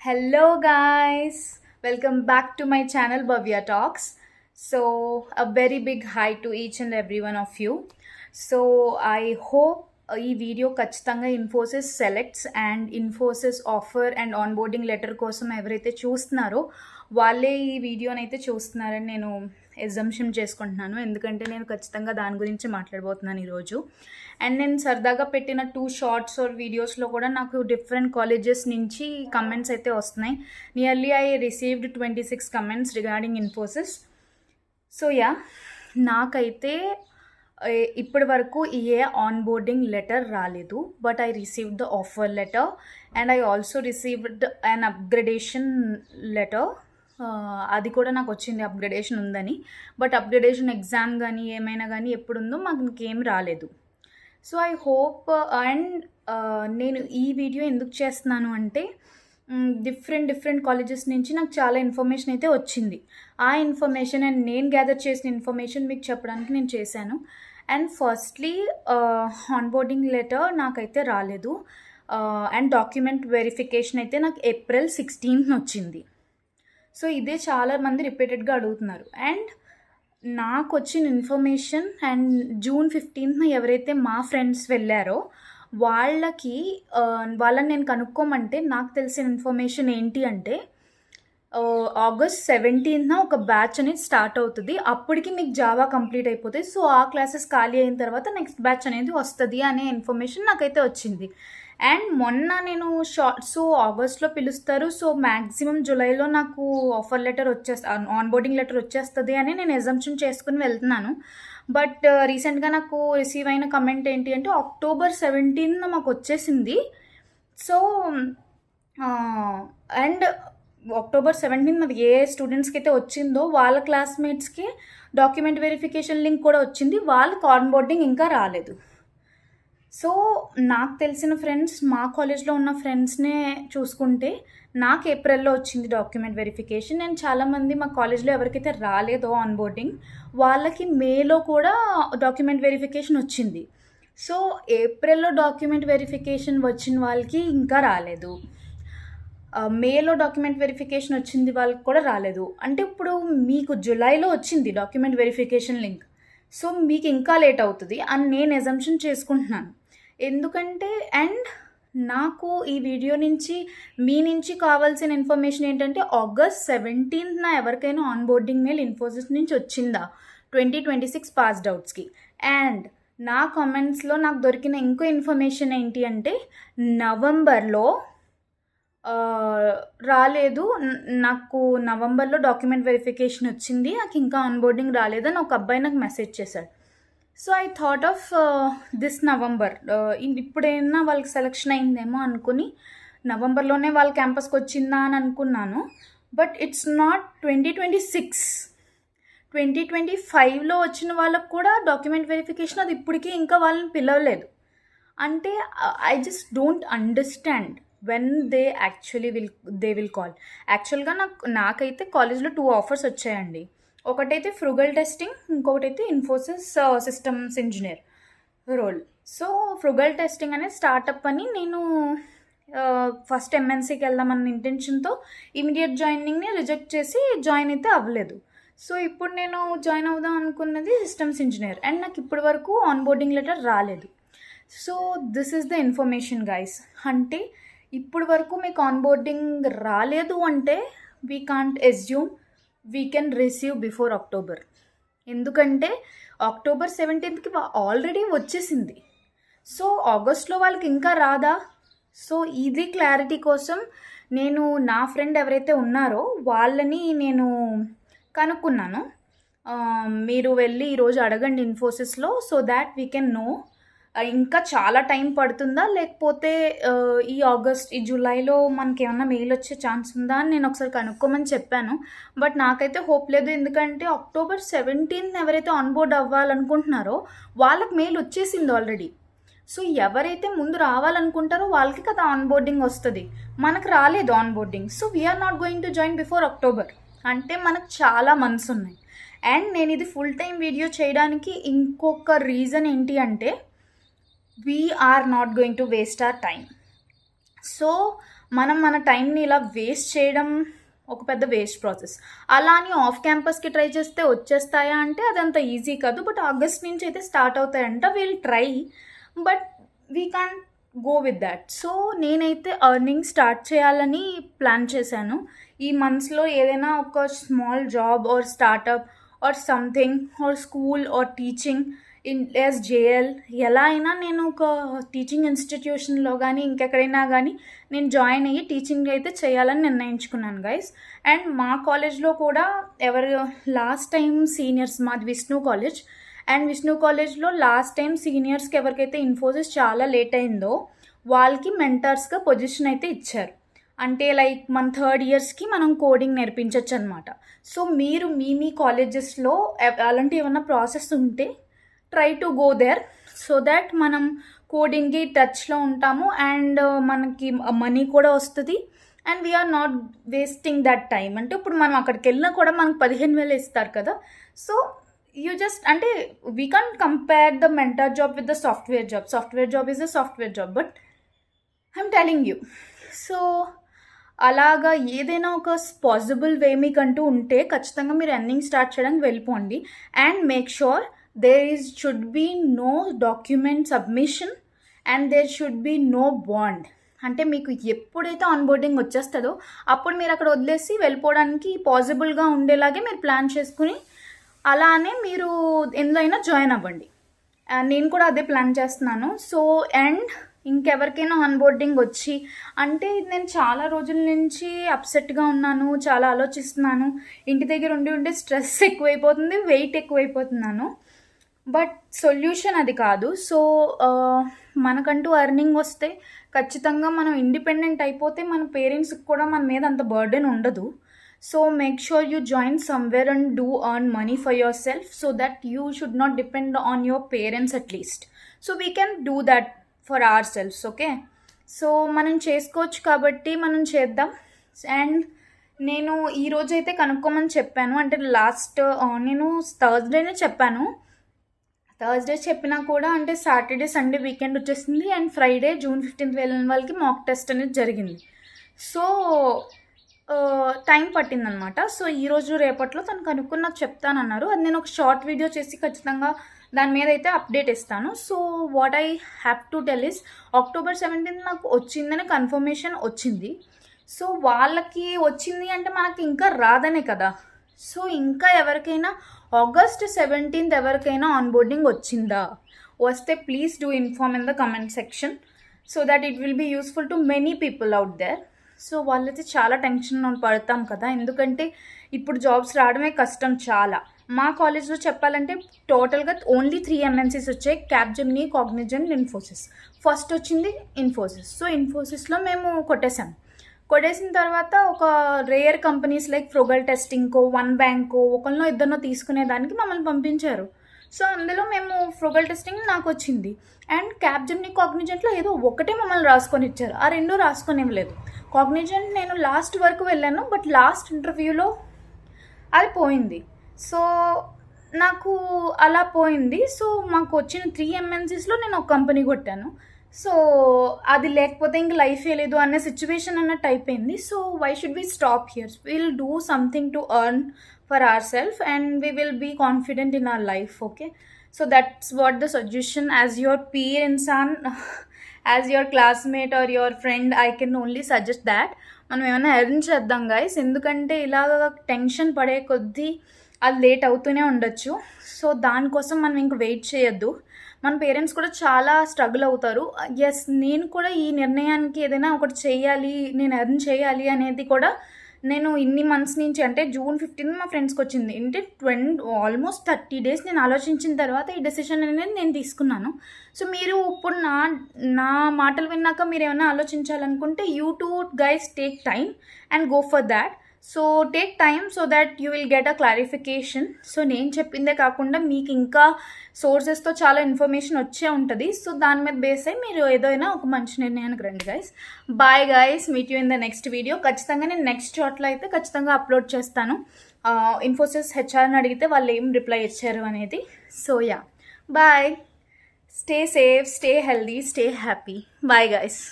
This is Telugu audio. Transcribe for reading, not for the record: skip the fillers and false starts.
Hello, guys. Welcome back to my channel Bhavya Talks. So, a very big hi to each and every one of you. So, I hope ఈ వీడియో ఖచ్చితంగా Infosys selects and Infosys offer and onboarding letter కోసం ఎవరైతే చూస్తున్నారో వాళ్ళే ఈ వీడియోని అయితే చూస్తున్నారని నేను ఎగ్జంప్షన్ చేసుకుంటున్నాను. ఎందుకంటే నేను ఖచ్చితంగా దాని గురించి మాట్లాడబోతున్నాను ఈరోజు. అండ్ నేను సరదాగా పెట్టిన 2 షార్ట్స్ ఆర్ వీడియోస్లో కూడా నాకు డిఫరెంట్ కాలేజెస్ నుంచి కమెంట్స్ అయితే వస్తున్నాయి. Nearly I received 26 comments regarding Infosys. So yeah, నాకైతే ఇప్పటి వరకు ఏ ఆన్బోర్డింగ్ లెటర్ రాలేదు. But I received the offer letter and I also received an upgradation letter. అది కూడా నాకు వచ్చింది, అప్గ్రేడేషన్ ఉందని. బట్ అప్గ్రేడేషన్ ఎగ్జామ్ కానీ ఏమైనా కానీ ఎప్పుడుందో మాకు ఇంకేం రాలేదు. సో ఐ హోప్ అండ్ నేను ఈ వీడియో ఎందుకు చేస్తున్నాను అంటే డిఫరెంట్ కాలేజెస్ నుంచి నాకు చాలా ఇన్ఫర్మేషన్ అయితే వచ్చింది. ఆ ఇన్ఫర్మేషన్ అండ్ నేను గ్యాదర్ చేసిన ఇన్ఫర్మేషన్ మీకు చెప్పడానికి నేను చేశాను. అండ్ ఫస్ట్లీ ఆన్బోర్డింగ్ లెటర్ నాకైతే రాలేదు. అండ్ డాక్యుమెంట్ వెరిఫికేషన్ అయితే నాకు ఏప్రిల్ 16th వచ్చింది. సో ఇదే చాలామంది రిపీటెడ్గా అడుగుతున్నారు. అండ్ నాకు వచ్చిన ఇన్ఫర్మేషన్ అండ్ జూన్ 15th ఎవరైతే మా ఫ్రెండ్స్ వెళ్ళారో వాళ్ళని నేను కనుక్కోమంటే నాకు తెలిసిన ఇన్ఫర్మేషన్ ఏంటి అంటే ఆగస్ట్ 17th ఒక బ్యాచ్ అనేది స్టార్ట్ అవుతుంది. అప్పటికి మీకు జావా కంప్లీట్ అయిపోతుంది. సో ఆ క్లాసెస్ ఖాళీ అయిన తర్వాత నెక్స్ట్ బ్యాచ్ అనేది వస్తుంది అనే ఇన్ఫర్మేషన్ నాకైతే వచ్చింది. అండ్ మొన్న నేను సో ఆగస్ట్లో పిలుస్తారు, సో మ్యాక్సిమం జూలైలో నాకు ఆఫర్ లెటర్ ఆన్బోర్డింగ్ లెటర్ వచ్చేస్తుంది అని నేను ఎగ్జంప్షన్ చేసుకుని వెళ్తున్నాను. బట్ రీసెంట్గా నాకు రిసీవ్ అయిన కమెంట్ ఏంటి అంటే అక్టోబర్ 17th మాకు వచ్చేసింది. సో అండ్ అక్టోబర్ 17th ఏ స్టూడెంట్స్కి అయితే వచ్చిందో వాళ్ళ క్లాస్మేట్స్కి డాక్యుమెంట్ వెరిఫికేషన్ లింక్ కూడా వచ్చింది. వాళ్ళకి ఆన్బోర్డింగ్ ఇంకా రాలేదు. సో నాకు తెలిసిన ఫ్రెండ్స్, మా కాలేజ్లో ఉన్న ఫ్రెండ్స్నే చూసుకుంటే నాకు ఏప్రిల్లో వచ్చింది డాక్యుమెంట్ వెరిఫికేషన్. అండ్ చాలామంది మా కాలేజ్లో ఎవరికైతే రాలేదో ఆన్బోర్డింగ్ వాళ్ళకి మేలో కూడా డాక్యుమెంట్ వెరిఫికేషన్ వచ్చింది. సో ఏప్రిల్లో డాక్యుమెంట్ వెరిఫికేషన్ వచ్చిన వాళ్ళకి ఇంకా రాలేదు. మేలో డాక్యుమెంట్ వెరిఫికేషన్ వచ్చింది వాళ్ళకి కూడా రాలేదు. అంటే ఇప్పుడు మీకు జూలైలో వచ్చింది డాక్యుమెంట్ వెరిఫికేషన్ లింక్. సో మీకు ఇంకా లేట్ అవుతుంది అని నేను ఎజంప్షన్ చేసుకుంటున్నాను. ఎందుకంటే అండ్ నాకు ఈ వీడియో నుంచి మీ నుంచి కావాల్సిన ఇన్ఫర్మేషన్ ఏంటంటే ఆగస్ట్ 17th ఎవరికైనా ఆన్బోర్డింగ్ మెయిల్ ఇన్ఫోసిస్ నుంచి వచ్చిందా 2026 పాస్డ్ అవుట్స్కి. అండ్ నా కామెంట్స్లో నాకు దొరికిన ఇంకో ఇన్ఫర్మేషన్ ఏంటి అంటే నవంబర్లో రాలేదు, నాకు నవంబర్లో డాక్యుమెంట్ వెరిఫికేషన్ వచ్చింది, నాకు ఇంకా ఆన్బోర్డింగ్ రాలేదని ఒక అబ్బాయి నాకు మెసేజ్ చేశాడు. So I thought of this November ఇప్పుడైనా వాళ్ళకి సెలెక్షన్ అయిందేమో అనుకుని నవంబర్లోనే వాళ్ళ క్యాంపస్కి వచ్చిందా అని అనుకున్నాను. బట్ ఇట్స్ నాట్ 2026, 2025లో వచ్చిన వాళ్ళకు కూడా డాక్యుమెంట్ వెరిఫికేషన్ అది ఇప్పటికీ ఇంకా వాళ్ళని పిలవలేదు. అంటే I just don't understand when they will call. యాక్చువల్గా నాకైతే కాలేజ్లో 2 ఆఫర్స్ వచ్చాయండి. ఒకటైతే ఫ్రుగల్ టెస్టింగ్, ఇంకొకటైతే Infosys systems engineer role. So frugal testing అనేది స్టార్టప్ అని నేను ఫస్ట్ ఎంఎన్సీకి వెళ్దామన్న ఇంటెన్షన్తో ఇమీడియట్ జాయినింగ్ని రిజెక్ట్ చేసి జాయిన్ అయితే అవ్వలేదు. సో ఇప్పుడు నేను జాయిన్ అవుదాం అనుకున్నది సిస్టమ్స్ ఇంజనీర్. అండ్ నాకు ఇప్పటి వరకు ఆన్బోర్డింగ్ లెటర్ రాలేదు. So this is the information guys. అంటే ఇప్పుడు వరకు మీకు ఆన్బోర్డింగ్ రాలేదు అంటే we can't assume we can receive before October. ఎందుకంటే అక్టోబర్ 17th ఆల్రెడీ వచ్చేసింది. సో ఆగస్ట్లో వాళ్ళకి ఇంకా రాదా? సో ఇది క్లారిటీ కోసం నేను నా ఫ్రెండ్ ఎవరైతే ఉన్నారో వాళ్ళని నేను కనుక్కున్నాను. మీరు వెళ్ళి ఈరోజు అడగండి ఇన్ఫోసిస్లో, so that we can know ఇంకా చాలా టైం పడుతుందా లేకపోతే ఈ జూలైలో మనకి ఏమన్నా మెయిల్ వచ్చే ఛాన్స్ ఉందా అని నేను ఒకసారి కనుక్కోమని చెప్పాను. బట్ నాకైతే హోప్ లేదు. ఎందుకంటే అక్టోబర్ 17th ఎవరైతే ఆన్బోర్డ్ అవ్వాలనుకుంటున్నారో వాళ్ళకి మెయిల్ వచ్చేసింది ఆల్రెడీ. సో ఎవరైతే ముందు రావాలనుకుంటారో వాళ్ళకి కదా ఆన్బోర్డింగ్ వస్తుంది, మనకు రాలేదు onboarding. So we are not going to join before October. అంటే మనకు చాలా మంత్స్ ఉన్నాయి. అండ్ నేను ఇది ఫుల్ టైం వీడియో చేయడానికి ఇంకొక రీజన్ ఏంటి అంటే we are not going to waste our time. So మనం మన టైంని ఇలా వేస్ట్ చేయడం ఒక పెద్ద వేస్ట్ ప్రాసెస్. అలా అని ఆఫ్ క్యాంపస్కి ట్రై చేస్తే వచ్చేస్తాయా అంటే అదంత ఈజీ కాదు. బట్ ఆగస్ట్ నుంచి అయితే స్టార్ట్ అవుతాయంట. Will try, but we can go with that. So నేనైతే ఎర్నింగ్ స్టార్ట్ చేయాలని ప్లాన్ చేశాను. ఈ మంత్స్లో ఏదైనా ఒక small job or startup or something or school or teaching in JL, ఎలా అయినా నేను ఒక టీచింగ్ ఇన్స్టిట్యూషన్లో కానీ ఇంకెక్కడైనా కానీ నేను జాయిన్ అయ్యి టీచింగ్ అయితే చేయాలని నిర్ణయించుకున్నాను గైస్. అండ్ మా కాలేజ్లో కూడా లాస్ట్ టైం సీనియర్స్, మాది విష్ణు కాలేజ్, అండ్ విష్ణు కాలేజ్లో లాస్ట్ టైం సీనియర్స్కి ఎవరికైతే ఇన్ఫోసిస్ చాలా లేట్ అయిందో వాళ్ళకి మెంటర్స్గా పొజిషన్ అయితే ఇచ్చారు. అంటే లైక్ మన థర్డ్ ఇయర్స్కి మనం కోడింగ్ నేర్పించవచ్చు అనమాట. సో మీరు మీ కాలేజెస్లో అలాంటి ఏమన్నా ప్రాసెస్ ఉంటే try to go there, so that మనం కోడింగ్కి టచ్లో ఉంటాము అండ్ మనకి మనీ కూడా వస్తుంది and we are not wasting that time. అంటే ఇప్పుడు మనం అక్కడికి వెళ్ళినా కూడా మనకు 15,000 ఇస్తారు కదా. సో యూ జస్ట్ అంటే we can't compare the mentor job with the software job. Software job is the software job, but I'm telling you. So అలాగా ఏదైనా ఒక పాసిబుల్ వే మీకంటూ ఉంటే ఖచ్చితంగా మీరు ఎర్నింగ్ స్టార్ట్ చేయడానికి వెళ్ళిపోండి. And make sure should be no document submission and there should be no bond. అంటే మీకు ఎప్పుడైతే ఆన్బోర్డింగ్ వచ్చేస్తుందో అప్పుడు మీరు అక్కడ వదిలేసి వెళ్ళిపోవడానికి పాసిబుల్గా ఉండేలాగే మీరు ప్లాన్ చేసుకుని అలానే మీరు ఎందులో అయినా జాయిన్ అవ్వండి. నేను కూడా అదే ప్లాన్ చేస్తున్నాను. సో అండ్ ఇంకెవరికైనా ఆన్బోర్డింగ్ వచ్చి అంటే నేను చాలా రోజుల నుంచి అప్సెట్గా ఉన్నాను, చాలా ఆలోచిస్తున్నాను, ఇంటి దగ్గర ఉండి స్ట్రెస్ ఎక్కువైపోతుంది, వెయిట్ ఎక్కువైపోతున్నాను, బట్ సొల్యూషన్ అది కాదు. సో మనకంటూ ఎర్నింగ్ వస్తే ఖచ్చితంగా మనం ఇండిపెండెంట్ అయిపోతే మన పేరెంట్స్కి కూడా మన మీద అంత బర్డెన్ ఉండదు. So make sure you join somewhere and do earn money for yourself so that you should not depend on your parents at least. So we can do that for ourselves. Okay, so మనం చేసుకోవచ్చు కాబట్టి మనం చేద్దాం. అండ్ నేను ఈరోజైతే కనుక్కోమని చెప్పాను, అంటే నేను థర్స్డేనే చెప్పాను. థర్స్డే చెప్పినా కూడా అంటే సాటర్డే సండే వీకెండ్ వచ్చేసింది అండ్ ఫ్రైడే June 15th వెళ్ళిన వాళ్ళకి మాక్ టెస్ట్ అనేది జరిగింది. So time పట్టిందనమాట. సో ఈరోజు రేపట్లో తను కనుక్కొని నాకు చెప్తానన్నారు. అది నేను ఒక షార్ట్ వీడియో చేసి ఖచ్చితంగా దాని మీద అయితే అప్డేట్ ఇస్తాను. So what I have to tell is October 17th నాకు వచ్చిందని కన్ఫర్మేషన్ వచ్చింది. సో వాళ్ళకి వచ్చింది అంటే మనకి ఇంకా రాదనే కదా. సో ఇంకా ఎవరికైనా August 17th ఎవరికైనా ఆన్బోర్డింగ్ వచ్చిందా, వస్తే please do inform in the comment section so that it will be useful to many people out there. సో వాళ్ళైతే చాలా టెన్షన్ పడతాం కదా, ఎందుకంటే ఇప్పుడు జాబ్స్ రావడమే కష్టం చాలా. మా కాలేజ్లో చెప్పాలంటే టోటల్గా ఓన్లీ 3 MNCs వచ్చాయి, క్యాప్జెమినీ, కాగ్నిజెంట్, ఇన్ఫోసిస్. ఫస్ట్ వచ్చింది ఇన్ఫోసిస్. సో ఇన్ఫోసిస్లో మేము కొట్టేసిన తర్వాత ఒక రేర్ కంపెనీస్ లైక్ ఫ్రోగల్ టెస్టింగ్కో, వన్ బ్యాంకో, ఒకరినో ఇద్దరినో తీసుకునేదానికి మమ్మల్ని పంపించారు. సో అందులో మేము ఫ్రోగల్ టెస్టింగ్ నాకు వచ్చింది అండ్ క్యాప్జెమినీ, కాగ్నిజెంట్లో ఏదో ఒకటే మమ్మల్ని రాసుకొని ఇచ్చారు, ఆ 2 రాసుకొని ఇవ్వలేదు. కాగ్నిజెంట్ నేను లాస్ట్ వరకు వెళ్ళాను, బట్ లాస్ట్ ఇంటర్వ్యూలో అది పోయింది. సో నాకు అలా పోయింది. సో మాకు వచ్చిన 3 MNCsలో నేను ఒక కంపెనీ కొట్టాను. సో అది లేకపోతే ఇంక లైఫే లేదు అనే సిచ్యువేషన్ అన్నట్టు అయిపోయింది. So why should we stop here? Will do something to earn for our self and we will be confident in our life. Okay, so that's what the suggestion as your peer ఇన్సాన్, as your classmate or your friend, I can only suggest that మనం ఏమైనా ఎర్న్ చేద్దాం గైస్. ఎందుకంటే ఇలాగ టెన్షన్ పడే కొద్దీ అది లేట్ అవుతూనే ఉండొచ్చు. సో దానికోసం మనం ఇంక వెయిట్ చేయొద్దు. మన పేరెంట్స్ కూడా చాలా స్ట్రగుల్ అవుతారు. ఎస్, నేను కూడా ఈ నిర్ణయానికి ఏదైనా ఒకటి చేయాలి, నేను ఎర్న్ చేయాలి అనేది కూడా నేను ఇన్ని మంత్స్ నుంచి, అంటే June 15th మా ఫ్రెండ్స్కి వచ్చింది, అంటే ఆల్మోస్ట్ 30 days నేను ఆలోచించిన తర్వాత ఈ డెసిషన్ అనేది నేను తీసుకున్నాను. సో మీరు ఇప్పుడు నా మాటలు విన్నాక మీరు ఏమైనా ఆలోచించాలనుకుంటే you to guys take time and go for that. So take time so that you will get a clarification. So నేను చెప్పిందే కాకుండా మీకు ఇంకా సోర్సెస్తో చాలా ఇన్ఫర్మేషన్ వచ్చే ఉంటుంది. సో దాని మీద బేస్ అయ్యి మీరు ఏదైనా ఒక మంచి నిర్ణయానికి రండి guys. Bye guys, meet you in the next video. ఖచ్చితంగా నేను నెక్స్ట్ షార్ట్లో అయితే ఖచ్చితంగా అప్లోడ్ చేస్తాను. ఇన్ఫోసిస్ హెచ్ఆర్ని అడిగితే వాళ్ళు ఏం రిప్లై ఇచ్చారు అనేది. So yeah, bye, stay safe, stay healthy, stay happy. Bye guys.